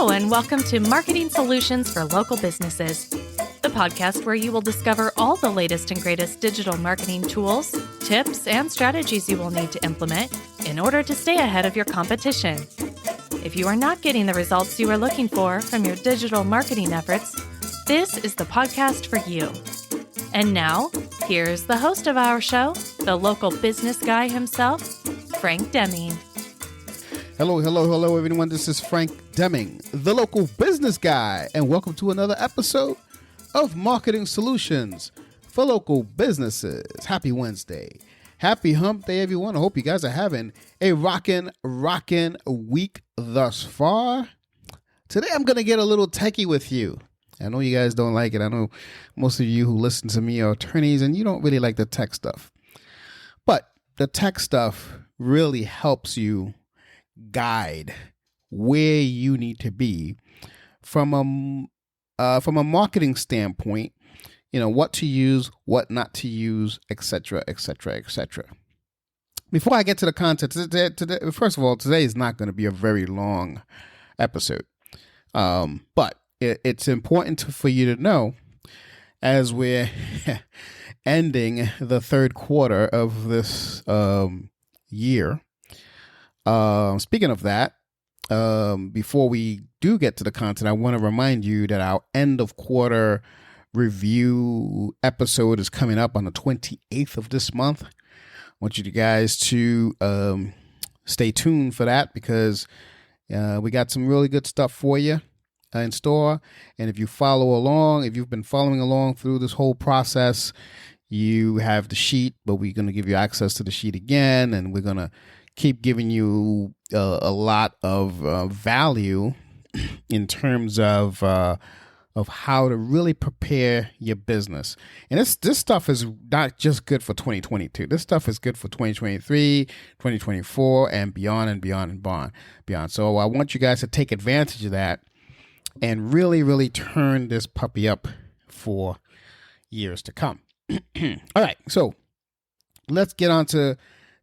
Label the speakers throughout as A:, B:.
A: Hello, and welcome to Marketing Solutions for Local Businesses, the podcast where you will discover all the latest and greatest digital marketing tools, tips, and strategies you will need to implement in order to stay ahead of your competition. If you are not getting the results you are looking for from your digital marketing efforts, this is the podcast for you. And now, here's the host of our show, the local business guy himself, Frank Deming.
B: Hello, everyone. This is Frank Deming, the local business guy, and welcome to another episode of Marketing Solutions for Local Businesses. Happy Wednesday. Happy hump day, everyone. I hope you guys are having a rockin' week thus far. Today, I'm going to get a little techie with you. I know you guys don't like it. I know most of you who listen to me are attorneys, and you don't really like the tech stuff. But the tech stuff really helps you guide where you need to be from a marketing standpoint, what to use, what not to use, etc. Before I get to the content today, first of all, today is not going to be a very long episode, but it's important for you to know as we're ending the third quarter of this year. Speaking of that, before we do get to the content, I want to remind you that our end of quarter review episode is coming up on the 28th of this month. I want you guys to stay tuned for that because we got some really good stuff for you in store. And if you follow along, if you've been following along through this whole process, you have the sheet, but we're going to give you access to the sheet again, and we're going to keep giving you a lot of value in terms of how to really prepare your business. And this stuff is not just good for 2022. This stuff is good for 2023, 2024, and beyond. So I want you guys to take advantage of that and really turn this puppy up for years to come. All right, so let's get on to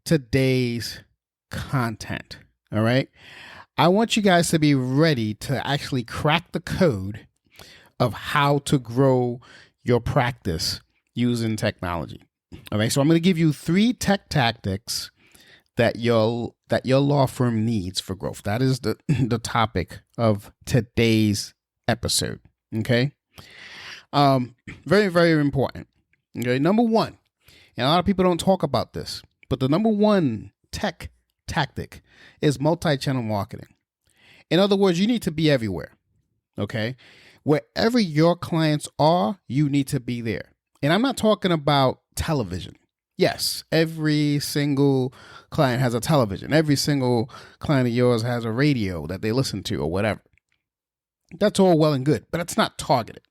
B: today's content. All right. I want you guys to be ready to actually crack the code of how to grow your practice using technology. All right. So I'm going to give you 3 tech tactics that your law firm needs for growth. That is the topic of today's episode. Okay. Very, very important. Okay. Number one, and a lot of people don't talk about this, but the number one tech tactic is multi-channel marketing. In other words, you need to be everywhere. Okay. Wherever your clients are, you need to be there. And I'm not talking about television. Yes, every single client has a television. Every single client of yours has a radio that they listen to or whatever. That's all well and good, but it's not targeted.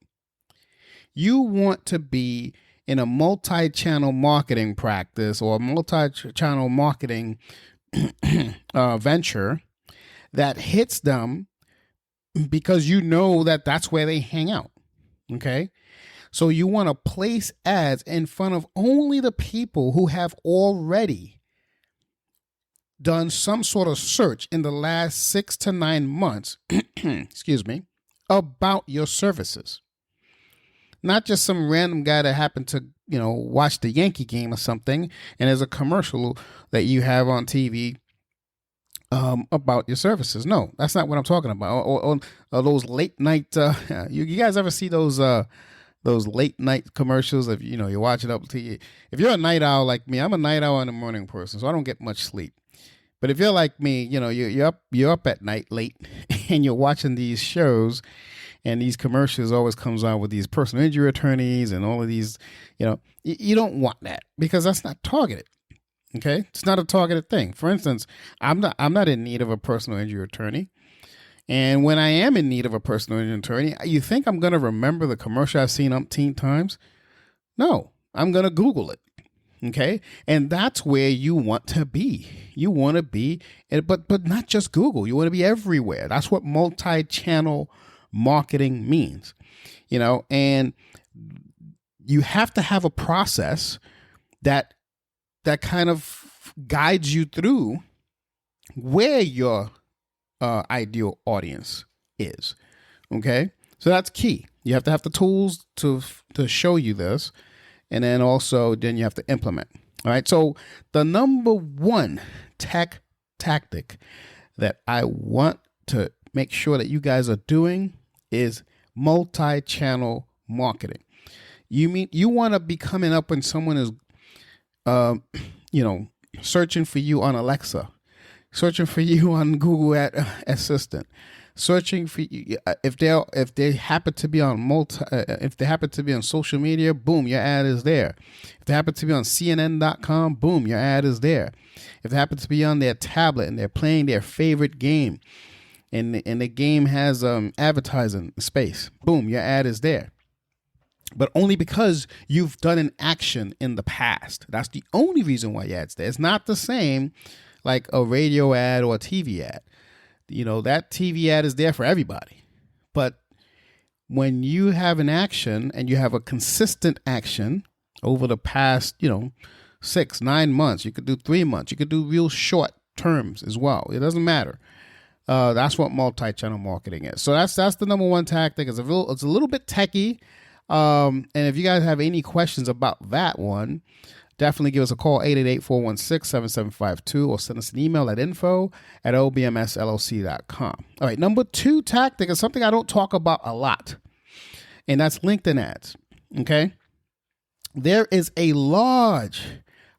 B: You want to be in a multi-channel marketing practice or multi-channel marketing venture that hits them because you know that that's where they hang out. Okay. So you want to place ads in front of only the people who have already done some sort of search in the last 6 to 9 months, about your services. Not just some random guy that happened to, watch the Yankee game or something, and there's a commercial that you have on TV about your services. No, that's not what I'm talking about. Or those late night. You guys ever see those late night commercials? If you're watching up TV. If you're a night owl like me, I'm a night owl and a morning person, so I don't get much sleep. But if you're like me, you're up at night late, and you're watching these shows. And these commercials always comes on with these personal injury attorneys and all of these, you don't want that because that's not targeted. Okay. It's not a targeted thing. For instance, I'm not in need of a personal injury attorney. And when I am in need of a personal injury attorney, you think I'm going to remember the commercial I've seen umpteen times? No, I'm going to Google it. Okay. And that's where you want to be. You want to be, but not just Google. You want to be everywhere. That's what multi-channel marketing means, and you have to have a process that kind of guides you through where your ideal audience is. Okay, so that's key. You have to have the tools to show you this, and then you have to implement. All right. So the number one tactic that I want to make sure that you guys are doing is multi-channel marketing. You want to be coming up when someone is, searching for you on Alexa, searching for you on Google Assistant, searching for you if they happen to be on if they happen to be on social media, boom, your ad is there. If they happen to be on CNN.com, boom, your ad is there. If they happen to be on their tablet and they're playing their favorite game, and the game has advertising space, boom, your ad is there. But only because you've done an action in the past. That's the only reason why your ad's there. It's not the same like a radio ad or a TV ad. That TV ad is there for everybody. But when you have an action and you have a consistent action over the past, 6-9 months, you could do 3 months, you could do real short terms as well. It doesn't matter. That's what multi-channel marketing is. So that's the number one tactic. It's a little bit techie. And if you guys have any questions about that one, definitely give us a call, 888-416-7752, or send us an email at info@obmsllc.com. All right, number two tactic is something I don't talk about a lot, and that's LinkedIn ads, okay? There is a large,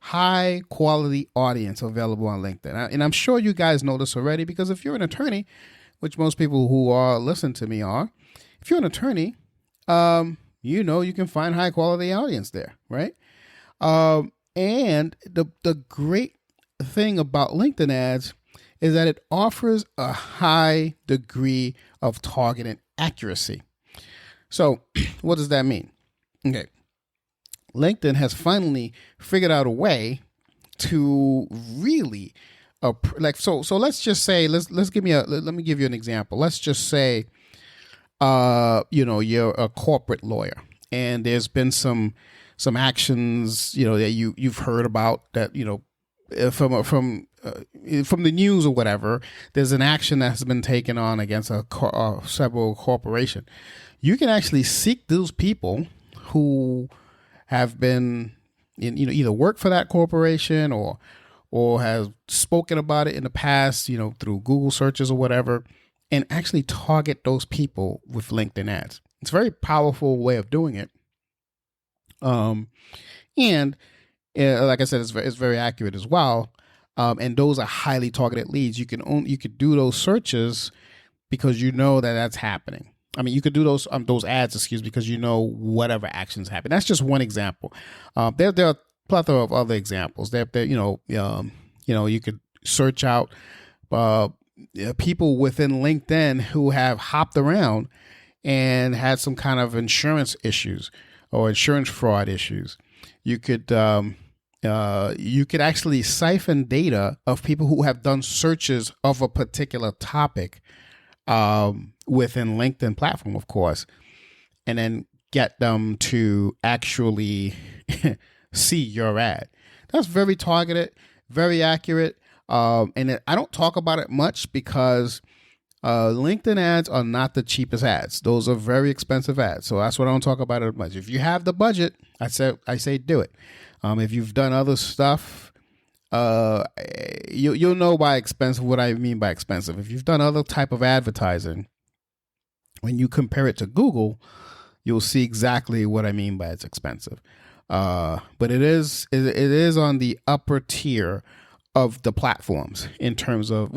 B: high-quality audience available on LinkedIn, and I'm sure you guys know this already, because if you're an attorney, which most people who are listening to me are, if you're an attorney, you can find high quality audience there, right? And the great thing about LinkedIn ads is that it offers a high degree of targeting accuracy. So what does that mean? Okay. LinkedIn has finally figured out a way to really so let's just say, let me give you an example. Let's just say you're a corporate lawyer, and there's been some actions, that you've heard about that, from the news or whatever. There's an action that's been taken on against several corporation. You can actually seek those people who have been either work for that corporation or have spoken about it in the past, through Google searches or whatever, and actually target those people with LinkedIn ads. It's a very powerful way of doing it. And like I said, it's very accurate as well. And those are highly targeted leads. You could do those searches because that's happening. I mean, you could do those ads, because whatever actions happen. That's just one example. There are a plethora of other examples. You could search out people within LinkedIn who have hopped around and had some kind of insurance issues or insurance fraud issues. You could actually siphon data of people who have done searches of a particular topic within LinkedIn platform, of course, and then get them to actually see your ad. That's very targeted, very accurate. And I don't talk about it much because LinkedIn ads are not the cheapest ads. Those are very expensive ads. So that's what I don't talk about it much. If you have the budget, I say do it. If you've done other stuff, you'll know by expensive what I mean by expensive. If you've done other type of advertising, when you compare it to Google, you'll see exactly what I mean by it's expensive. But it is on the upper tier of the platforms in terms of,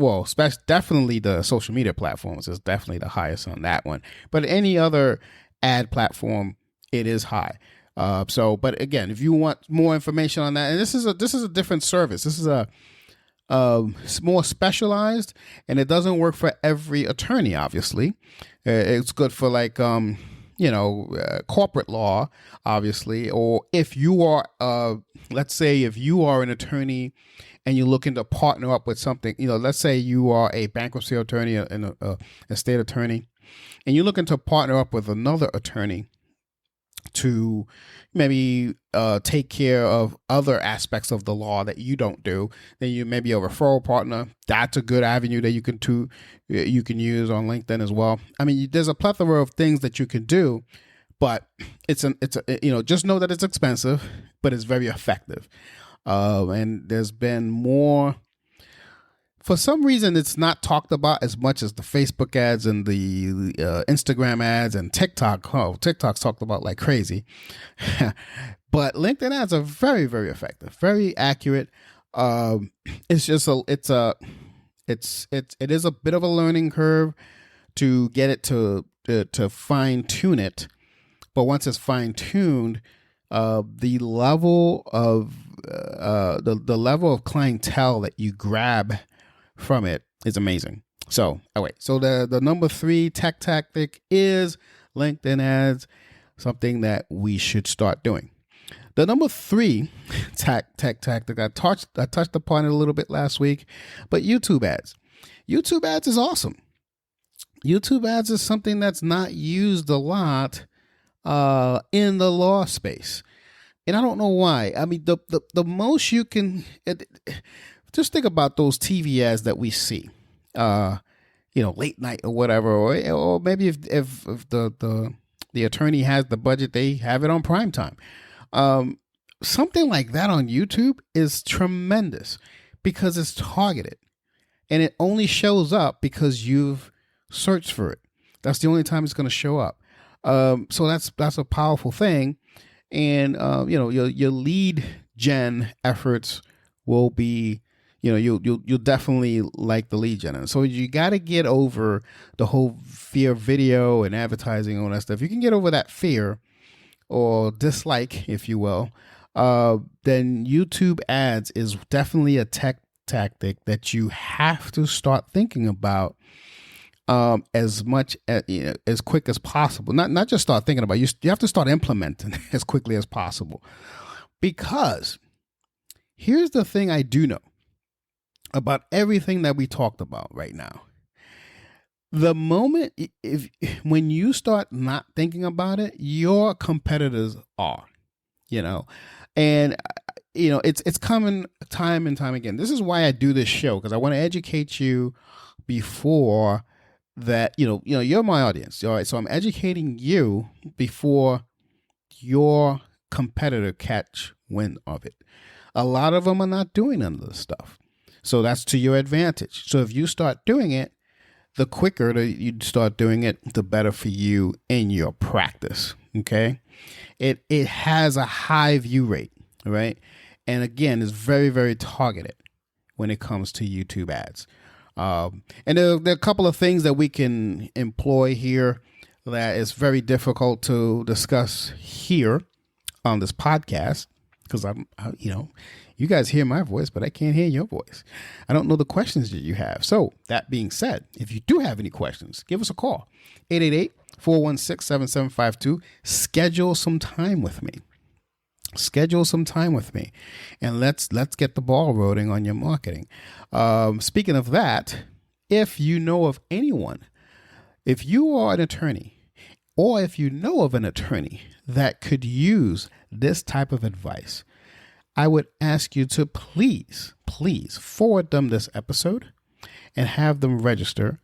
B: definitely the social media platforms is definitely the highest on that one. But any other ad platform, it is high. But again, if you want more information on that, and this is a different service. This is a more specialized, and it doesn't work for every attorney. Obviously, it's good for corporate law, obviously, or if you are, let's say, if you are an attorney and you're looking to partner up with something, let's say you are a bankruptcy attorney and a state attorney, and you're looking to partner up with another attorney to maybe take care of other aspects of the law that you don't do. Then you maybe a referral partner. That's a good avenue that you can use on LinkedIn as well. I mean, there's a plethora of things that you can do, but it's just know that it's expensive, but it's very effective. And there's been more. For some reason, it's not talked about as much as the Facebook ads and the Instagram ads and TikTok. Oh, TikTok's talked about like crazy. But LinkedIn ads are very, very effective, very accurate. It is a bit of a learning curve to get it to fine tune it. But once it's fine tuned, the level of the level of clientele that you grab from it is amazing. So the number 3 tech tactic is LinkedIn ads, something that we should start doing. The number 3 tech tactic, I touched upon it a little bit last week, but YouTube ads. YouTube ads is awesome. YouTube ads is something that's not used a lot in the law space. And I don't know why. I mean, the most you can... Just think about those TV ads that we see, late night or whatever, or maybe if the attorney has the budget, they have it on prime time. Something like that on YouTube is tremendous because it's targeted, and it only shows up because you've searched for it. That's the only time it's going to show up. So that's a powerful thing, and your lead gen efforts will be. You'll definitely like the lead gen. So you got to get over the whole fear of video and advertising and all that stuff. You can get over that fear or dislike, if you will, then YouTube ads is definitely a tech tactic that you have to start thinking about as much as quick as possible. Not just start thinking about it. You have to start implementing as quickly as possible, because here's the thing I do know about everything that we talked about right now. The moment when you start not thinking about it, your competitors are, and it's coming time and time again. This is why I do this show, because I want to educate you before that. You're my audience, all right? So I'm educating you before your competitor catch wind of it. A lot of them are not doing none of this stuff. So that's to your advantage. So if you start doing it, the quicker that you start doing it, the better for you in your practice. Okay. It has a high view rate, right? And again, it's very, very targeted when it comes to YouTube ads. And there are a couple of things that we can employ here that is very difficult to discuss here on this podcast, because you guys hear my voice, but I can't hear your voice. I don't know the questions that you have. So that being said, if you do have any questions, give us a call. 888-416-7752. Schedule some time with me. And let's get the ball rolling on your marketing. Speaking of that, if you know of anyone, if you are an attorney, or if you know of an attorney that could use this type of advice, I would ask you to please forward them this episode and have them register.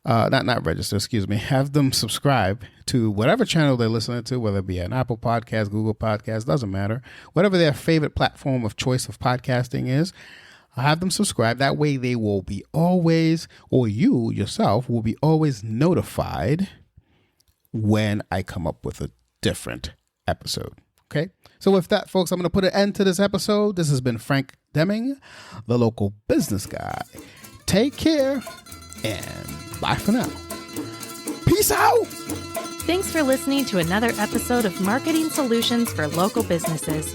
B: Not register, excuse me. Have them subscribe to whatever channel they're listening to, whether it be an Apple Podcast, Google Podcast, doesn't matter. Whatever their favorite platform of choice of podcasting is, have them subscribe. That way they will be always, or you yourself will be always notified when I come up with a different episode. Okay. So with that, folks, I'm going to put an end to this episode. This has been Frank Deming, the local business guy. Take care and bye for now. Peace out.
A: Thanks for listening to another episode of Marketing Solutions for Local Businesses,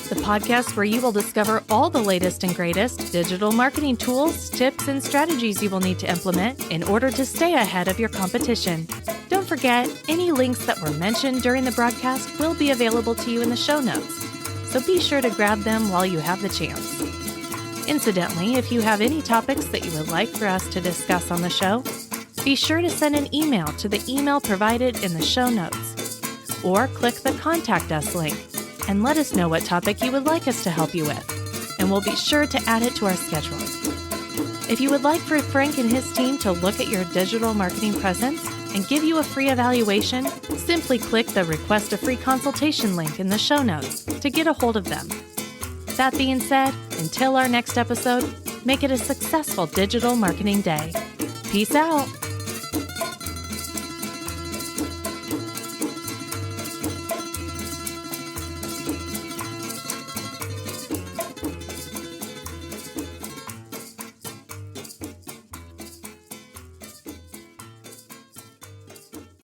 A: the podcast where you will discover all the latest and greatest digital marketing tools, tips, and strategies you will need to implement in order to stay ahead of your competition. Don't forget, any links that were mentioned during the broadcast will be available to you in the show notes, so be sure to grab them while you have the chance. Incidentally, if you have any topics that you would like for us to discuss on the show, be sure to send an email to the email provided in the show notes. or click the Contact Us link and let us know what topic you would like us to help you with, and we'll be sure to add it to our schedule. If you would like for Frank and his team to look at your digital marketing presence and give you a free evaluation, simply click the Request a Free Consultation link in the show notes to get a hold of them. That being said, until our next episode, make it a successful digital marketing day. Peace out.